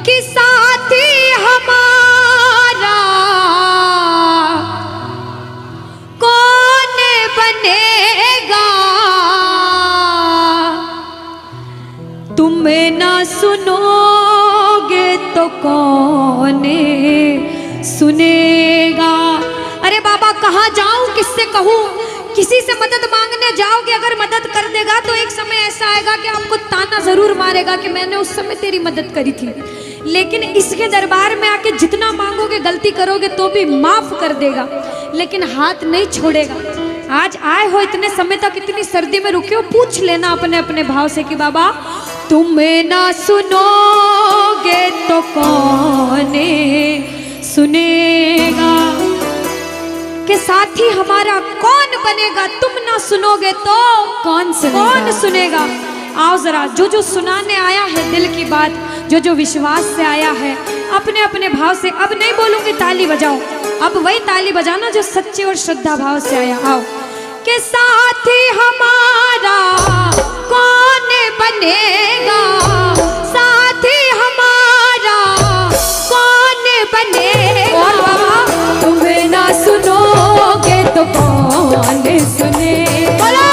कि साथी हमारा कौन बनेगा, तुम ना सुनोगे तो कौन सुनेगा। अरे बाबा कहाँ जाऊं, किससे कहूं, किसी से मदद मांगने जाओगे, अगर मदद कर देगा तो एक समय ऐसा आएगा कि आपको ताना जरूर मारेगा कि मैंने उस समय तेरी मदद करी थी। लेकिन इसके दरबार में आके जितना मांगोगे, गलती करोगे तो भी माफ कर देगा, लेकिन हाथ नहीं छोड़ेगा। आज आए हो इतने समय तक, इतनी सर्दी में रुके हो, पूछ लेना अपने अपने भाव से कि बाबा तुम ना सुनोगे तो कौन सुनेगा, कि साथी हमारा कौन बनेगा, तुम ना सुनोगे तो कौन सुनेगा। आओ जरा, जो सुनाने आया है दिल की बात, जो विश्वास से आया है, अपने अपने भाव से, अब नहीं बोलूंगी ताली बजाओ, अब वही ताली बजाना जो सच्चे और श्रद्धा भाव से आया। आओ कि साथी हमारा कौन बनेगा, साथी हमारा कौन बनेगा, और बाबा तुम्हें ना सुनोगे तो कौन सुनेगा,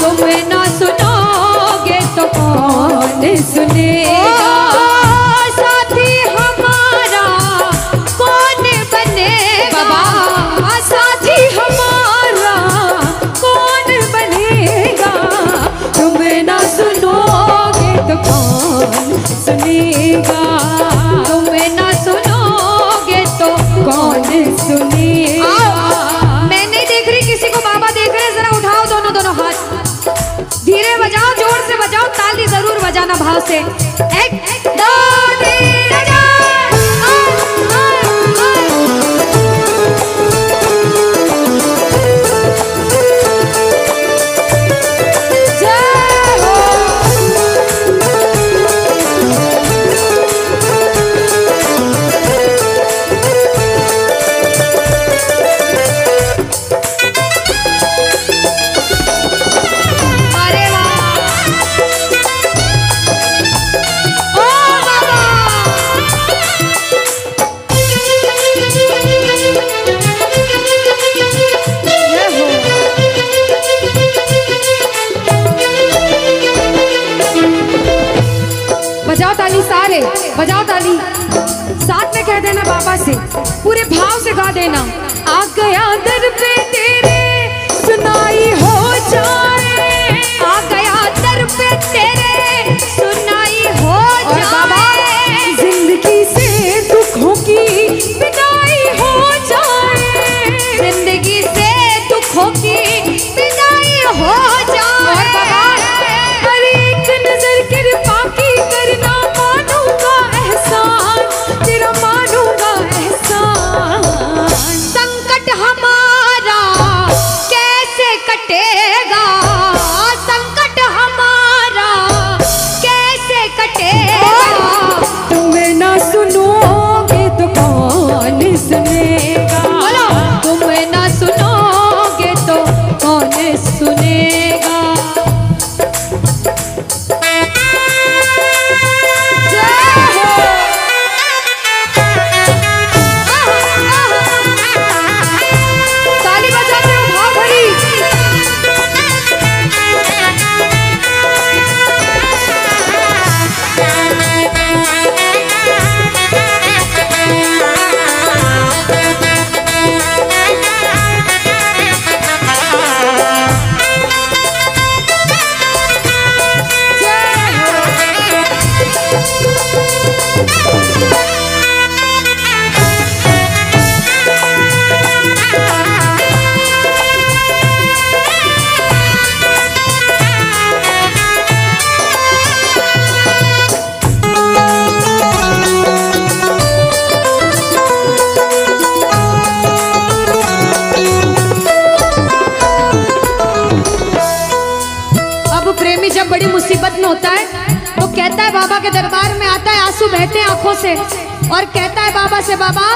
तुम्हें ना सुनोगे तो कौन सुनेगा, साथी हमारा कौन बनेगा, साथी हमारा कौन बनेगा, तुम्हें ना सुनोगे तो कौन सुनेगा, तुम्हें ना सुनोगे तो कौन सुनेगा। मैं नहीं देख रही किसी को, बाबा देख रहे, जरा उठाओ दोनों हाथ, धीरे बजाओ, जोर से बजाओ, ताली जरूर बजाना भाव से। एक दो तीन सारे बजाओ ताली, साथ में कह देना बाबा से, पूरे भाव से गा देना। आ गया दर पे तेरे सुनाई हो जाए, आ गया दर पे तेरे सुनाई हो जाए, जिंदगी से दुखों की विदाई हो जाए, जिंदगी से दुखों की विदाई हो जाए, हर एक नजर कृपा की करना, मानूंगा एहसान तेरा, मानूंगा एहसान, संकट हमारा कैसे कटेगा, संकट हमारा कैसे कटेगा, तुम्हें ना सुनोगे तो कौन सुनेगा, तुम्हें ना सुनोगे तो कौन सुनेगा। जब बड़ी मुसीबत में होता है तो कहता है, बाबा के दरबार में आता है, आंसू बहते हैं आंखों से, और कहता है बाबा से, बाबा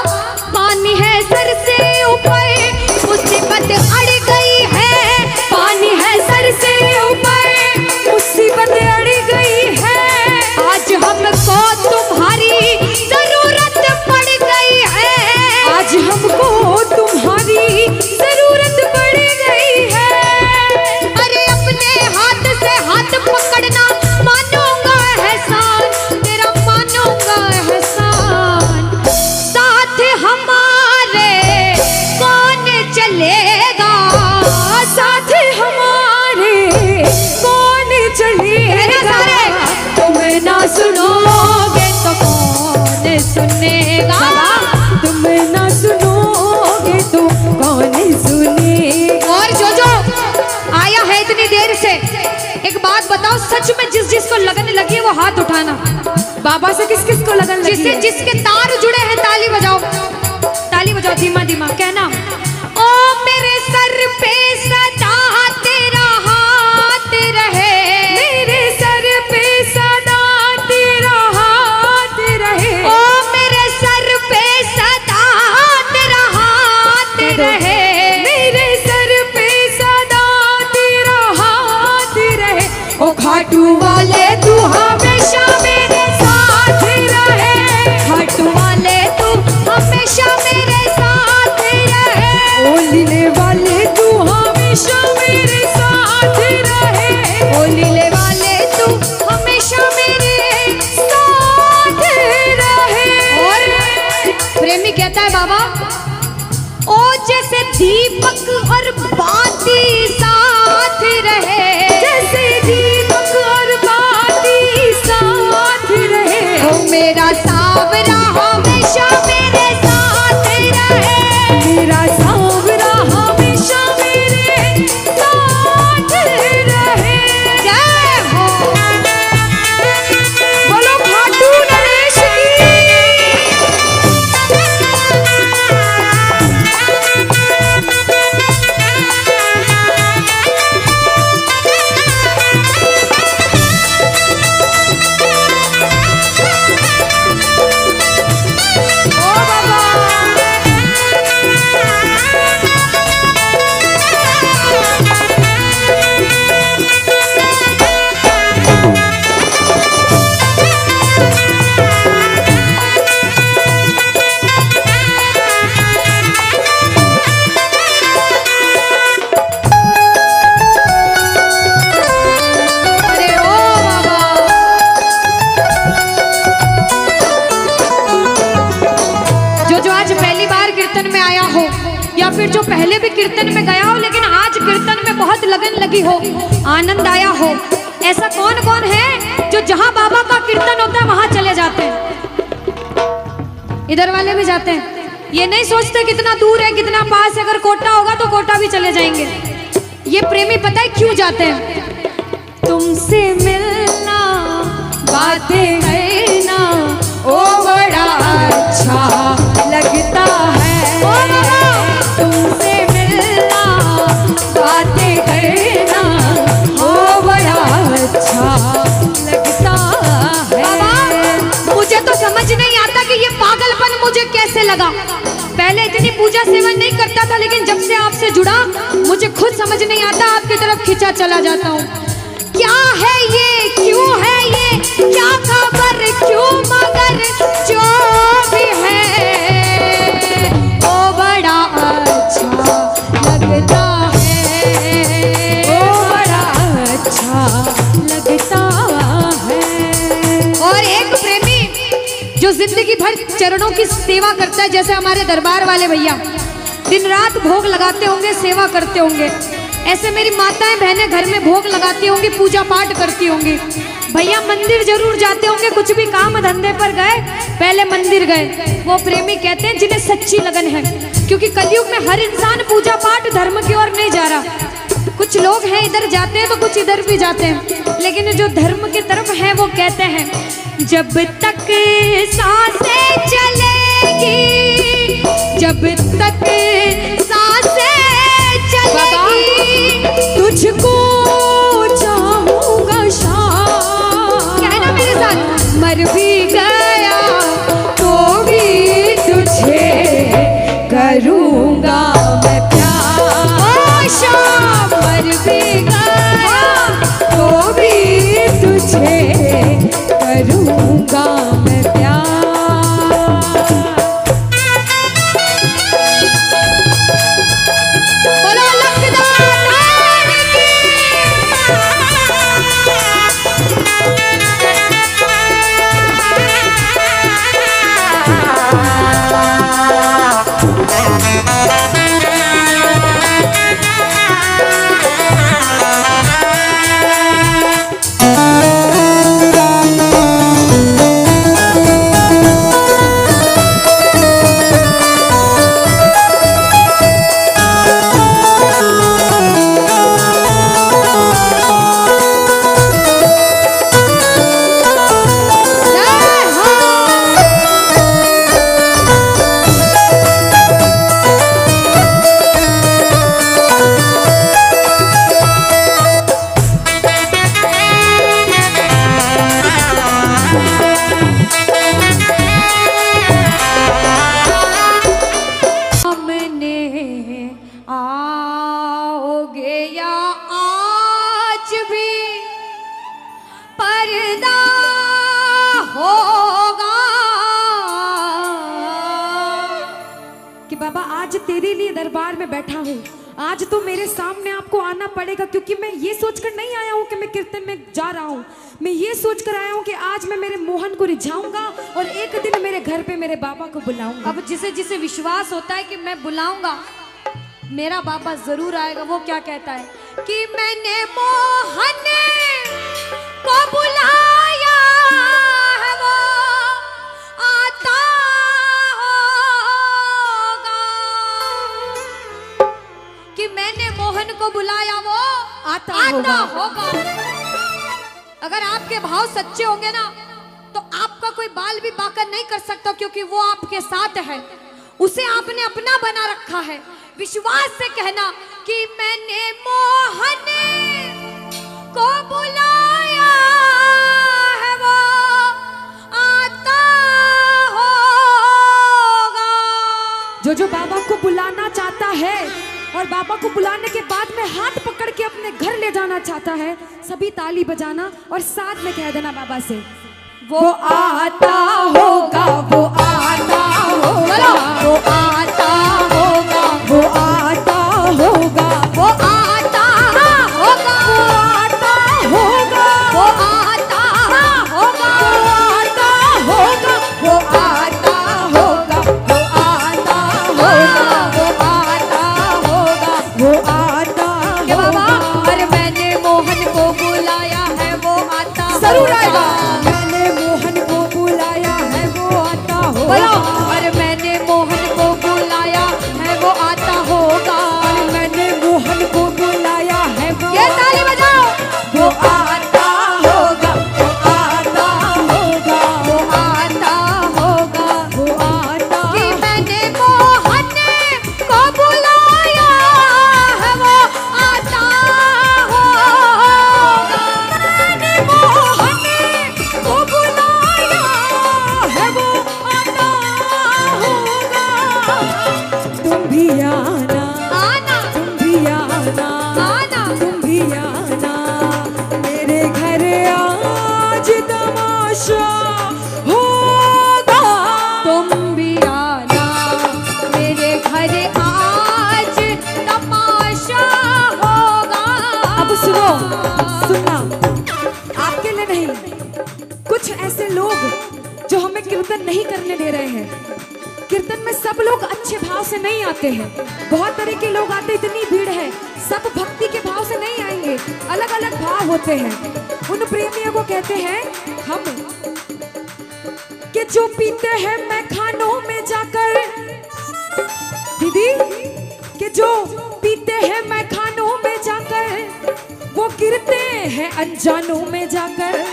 पानी है सर से ऊपर, मुसीबत अड़ गई है, पानी है सर से ऊपर, मुसीबत अड़ गई है, आज हमको तुम्हारी सुनेगा? तुम ना सुनोगे तो कौन सुनेगा? और जो आया है इतनी देर से, एक बात बताओ, सच में जिस जिसको लगन लगी है वो हाथ उठाना। बाबा से किस किस को लगन लगी जिससे है? जिसके तार जुड़े हैं ताली बजाओ, ताली बजाओ धीमा धीमा, कहना ओ मेरे सर पे सदा तेरा हाथ रहे, मेरे सर पे सदा तेरा हाथ रहे, ओ मेरे सर पे सदा तेरा हाथ रहे, मेरे सर पे सदा तेरा हाथ रहे। ओ खाटू वाले तू हमेशा मेरे साथ रहे, खाटू वाले तू हमेशा मेरे साथ रहे, ओ लीले वाले तू हमेशा मेरे साथ रहे, ओ लीले वाले तू हमेशा मेरे साथ रहे। और प्रेमी कहता है बाबा, ओ जैसे दीपक और बाती साथ रहे, जैसे दीपक और बाती साथ रहे, ओ मेरा सावरा हमेशा मेरे साथ रहे, मेरा सांवरा हमेशा मेरे साथ रहे। जय हो। बोलो खाटू नरेश की। ओ बाबा। अरे ओ बाबा, जो आज पहली बार कीर्तन में आया हो या फिर जो पहले भी कीर्तन में गया हो लेकिन आज कीर्तन में बहुत लगन लगी हो, आनंद आया हो, ऐसा कौन कौन है जो जहां बाबा का कीर्तन होता है वहां चले जाते हैं? इधर वाले भी जाते हैं, ये नहीं सोचते कितना दूर है कितना पास है, अगर कोटा होगा तो कोटा भी चले जाएंगे। ये प्रेमी पता है क्यों जाते हैं? तुमसे मिलना बातें करना ओ बड़ा अच्छा लगता है, ओ बाबा। तुमसे मिलना बातें करना ओ बड़ा अच्छा लगता है। बाबा मुझे तो समझ नहीं आता कि ये पागलपन मुझे कैसे लगा। पहले इतनी पूजा सेवन नहीं करता था लेकिन जब से आपसे जुड़ा मुझे खुद समझ नहीं आता, आपकी तरफ खिंचा चला जाता हूँ। क्या है ये, क्यों है ये, क्या खबर, क्यों, मगर जो भी है ओ बड़ा अच्छा लगता है, ओ बड़ा अच्छा लगता है। और एक प्रेमी जो जिंदगी भर चरणों की सेवा करता है, जैसे हमारे दरबार वाले भैया दिन रात भोग लगाते होंगे, सेवा करते होंगे, ऐसे मेरी माताएं बहनें घर में भोग लगाती होंगी, पूजा पाठ करती होंगी। भैया मंदिर जरूर जाते होंगे, कुछ भी काम धंधे पर गए पहले मंदिर गए। वो प्रेमी कहते हैं जिन्हें सच्ची लगन है, क्योंकि कलयुग में हर इंसान पूजा पाठ धर्म की ओर नहीं जा रहा। कुछ लोग हैं इधर जाते हैं तो कुछ इधर भी जाते हैं, लेकिन जो धर्म की तरफ है वो कहते हैं जब तक सांसें चलेगी, जब तक सांसें चलेगी, तुझको चाहूंगा शाम, कहना मेरे साथ, मर भी गया तो भी तुझे करूंगा मैं प्यार। ओ शाम, मर भी गया तो भी तुझे करूंगा मैं प्यार। तेरे लिए दरबार में बैठा हूँ। आज तो मेरे सामने आपको आना पड़ेगा, क्योंकि मैं ये सोचकर नहीं आया हूँ कि मैं कीर्तन में जा रहा हूँ। मैं ये सोचकर आया हूँ कि आज मैं मेरे मोहन को रिझाऊंगा और एक दिन मेरे घर पे मेरे बाबा को बुलाऊंगा। अब जिसे जिसे विश्वास होता है कि मैं बुलाऊंगा, मेरा बाबा जरूर आएगा। वो क्या कहता है कि मैंने मोहन को बुलाया है, वो आता होगा। कि मैंने मोहन को बुलाया, वो आता होगा। अगर आपके भाव सच्चे होंगे ना, तो आपका कोई बाल भी बाका नहीं कर सकता, क्योंकि वो आपके साथ है। उसे आपने अपना बना रखा है। विश्वास से कहना कि मैंने मोहन को बुलाया है, वो आता होगा। जो बाबा को बुलाना चाहता है और बाबा को बुलाने के बाद में हाथ पकड़ के अपने घर ले जाना चाहता है, सभी ताली बजाना और साथ में कह देना बाबा से, वो आता होगा, वो आता होगा, वो आता होगा, वो आता होगा, वो आता होगा, वो आता होगा, वो आता होगा, वो आता होगा, वो आता होगा, वो आता होगा, वो आता के होगा। बाबा, अरे मैंने मोहन को बुलाया है, वो आता जरूर होगा। आएगा। मैंने मोहन को बुलाया है, वो आता होगा। बोलो, अरे मैंने मोहन को बुलाया है, वो आता होगा। मैंने मोहन को बुलाया है, वो ये ताली बजाओ। वो आता होगा, वो आता होगा, वो आता होगा। वो आता कि मैंने मोहन को बुलाया है, वो आता होगा। मैंने मोहन को बुलाया है, वो आता होगा। तुम भी आना, आना, तुम भी आना, आना। तुम भी आना मेरे घर, आज तमाशा होगा। तुम भी आना मेरे घर, आज तमाशा होगा। अब सुनो, सुनना, आपके लिए नहीं, कुछ ऐसे लोग जो हमें कीर्तन नहीं करने दे रहे हैं। कीर्तन में सब लोग अच्छे भाव से नहीं आते हैं, बहुत तरह के लोग आते, इतनी भीड़ है, सब भक्ति के भाव से नहीं आएंगे, अलग अलग भाव होते हैं। उन प्रेमियों को कहते हैं हम कि जो पीते हैं मैं खानों में जाकर, दीदी, कि जो पीते हैं मैं खानों में जाकर, वो गिरते हैं अनजानों में जाकर।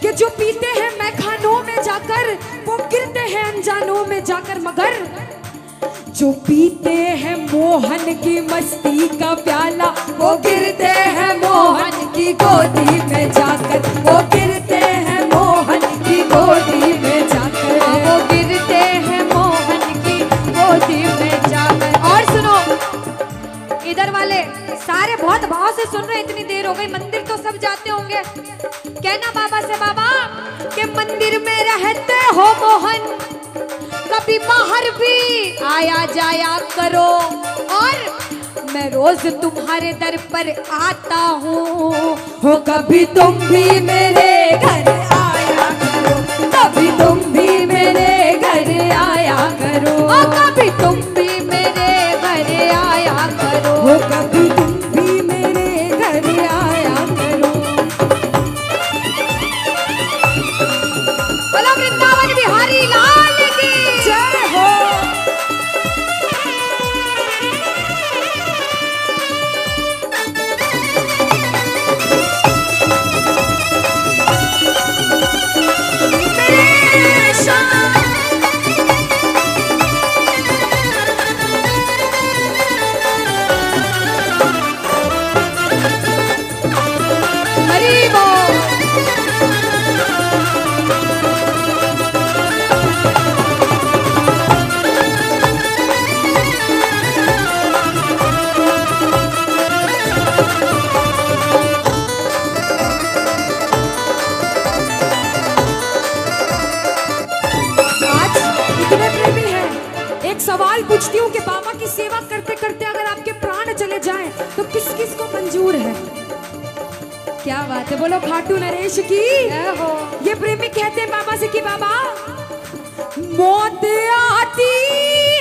कि जो पीते हैं मैं खानों में जाकर, वो गिरते हैं अनजानों में जाकर। मगर जो पीते हैं मोहन की मस्ती का प्याला, वो गिरते हैं मोहन की गोदी में जाकर, वो गिरते हैं मोहन की गोदी में जाकर। वो गिरते हैं मोहन की गोदी में जाकर। और सुनो, इधर वाले सारे बहुत भाव से सुन रहे हैं। इतनी देर हो गई, मंदिर तो सब जाते होंगे। कहना बाबा से, बाबा के मंदिर में रहते हो मोहन, कभी बाहर भी आया जाया करो, और मैं रोज तुम्हारे दर पर आता हूँ। हो कभी तुम भी मेरे घर आया करो, कभी तुम भी मेरे घर आया करो, ओ कभी तुम भी मेरे घर आया करो। हो कभी तुम भी मेरे घर आया करो। बोलो वृंदावन बिहारी लाल की जय हो। हरी बोल। आज इतने प्रेमी हैं, एक सवाल पूछती हूँ कि बाबा क्या बात है, बोलो खाटू नरेश की। ये प्रेमी कहते हैं बाबा से कि बाबा मौत आती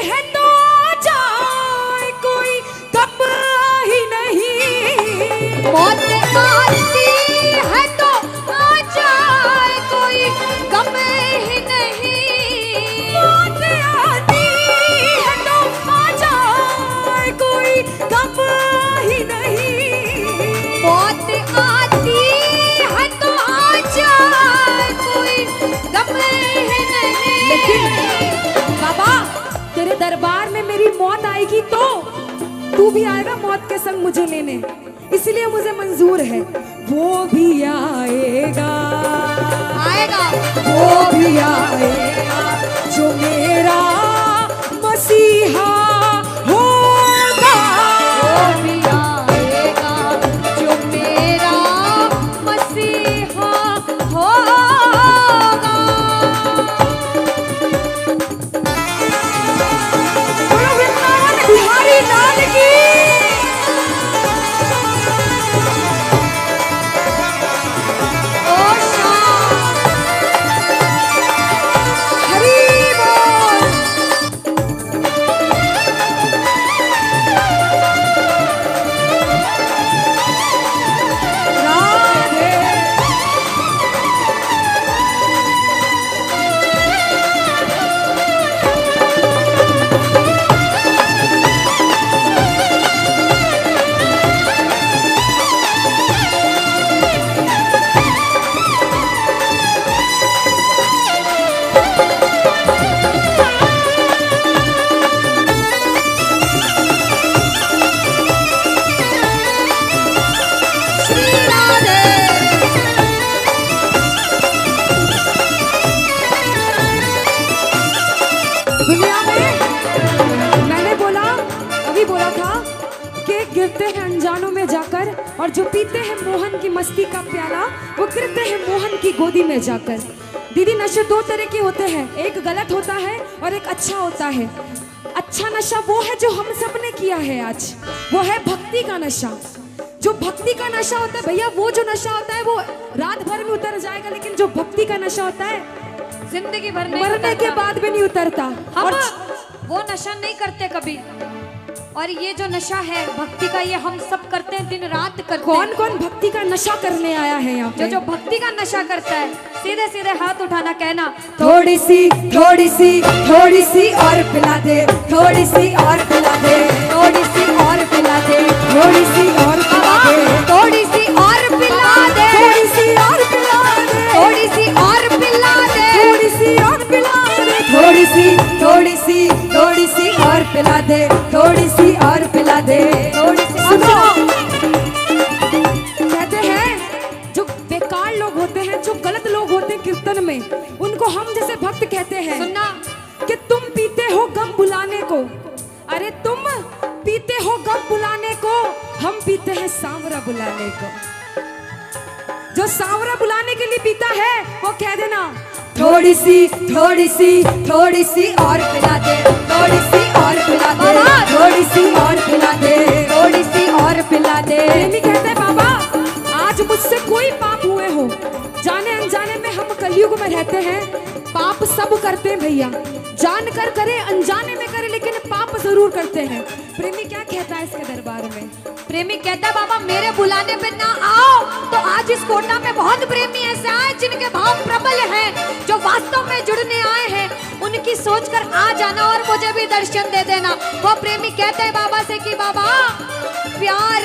है तो जाए कोई गम ही नहीं, मौत आती है तो आ जाए कोई गम ही नहीं, मौत आती है तो आ जाए कोई गम ही नहीं, मौत आती है तो आ जाए कोई गम ही नहीं। लेकिन बाबा तेरे दरबार में मेरी मौत आएगी तो तू भी आएगा मौत के संग मुझे लेने, इसलिए मुझे मंजूर है। वो भी आएगा, आएगा वो भी आएगा जो मेरा मसीहा होगा, वो भी आएगा जो मेरा मसीहा होगा। बोलो वृंदावन बिहारी लाल की। ओ शाम हरि बोल। राधे श्री राधे। दुनिया में मैंने बोला, अभी बोला था कि गिरते हैं अनजानों में जाकर, और जो पीते हैं मोहन की मस्ती का प्याला वो गिरते हैं मोहन की गोदी में जाकर। दीदी नशे दो तरह के होते हैं, एक गलत होता है और एक अच्छा होता है। अच्छा नशा वो है जो हम सब ने किया है आज, वो है भक्ति का नशा। जो भक्ति का नशा होता है भैया, वो जो नशा होता है वो रात भर में उतर जाएगा, लेकिन जो भक्ति का नशा होता है जिंदगी भर नहीं मरने के उतरता। बाद भी नहीं उतरता। हम और वो नशा नहीं करते कभी, और ये जो नशा है भक्ति का, ये हम सब करते हैं, दिन रात करते हैं। कौन कौन भक्ति का नशा करने आया है यहाँ पे? जो भक्ति का नशा करता है सीधे सीधे हाथ उठाना, कहना थोड़ी सी थोड़ी सी थोड़ी सी और पिला दे, थोड़ी सी और पिला दे, थोड़ी सी और पिला दे, थोड़ी सी और पिला दे, थोड़ी सी और पिला दे, थोड़ी सी और पिला दे, थोड़ी सी और पिला दे, थोड़ी सी और पिला दे, थोड़ी सी थोड़ी सी थोड़ी सी और पिला दे, थोड़ी सी और पिला दे, थोड़ी सी। सुनो, कहते हैं जो बेकार लोग होते हैं, जो गलत लोग होते हैं कीर्तन में, उनको हम जैसे भक्त कहते हैं सुनना कि तुम पीते हो गम बुलाने को। अरे तुम पीते हो गम बुलाने को, हम पीते हैं सांवरा बुलाने को। जो सांवरा बुलाने के लिए पीता है वो कह देना थोड़ी सी थोड़ी सी थोड़ी सी और पिला दे, थोड़ी सी और पिला दे, थोड़ी सी और पिला दे, थोड़ी सी और पिला दे। प्रेमी कहते हैं बाबा आज मुझसे कोई पाप हुए हो, जाने अनजाने में हम कलयुग में रहते हैं, पाप सब करते हैं भैया, जानकर करे अनजाने में करे, लेकिन पाप जरूर करते हैं। प्रेमी क्या कहता है इसके दरबार में? प्रेमी कहता है बाबा मेरे बुलाने पे ना आओ तो आज इस कोटा में बहुत प्रेमी ऐसे आए जिनके भाव प्रबल हैं, जो वास्तव में जुड़ने आए हैं, उनकी सोचकर आ जाना और मुझे भी दर्शन दे देना। वो प्रेमी कहते हैं बाबा से कि बाबा प्यार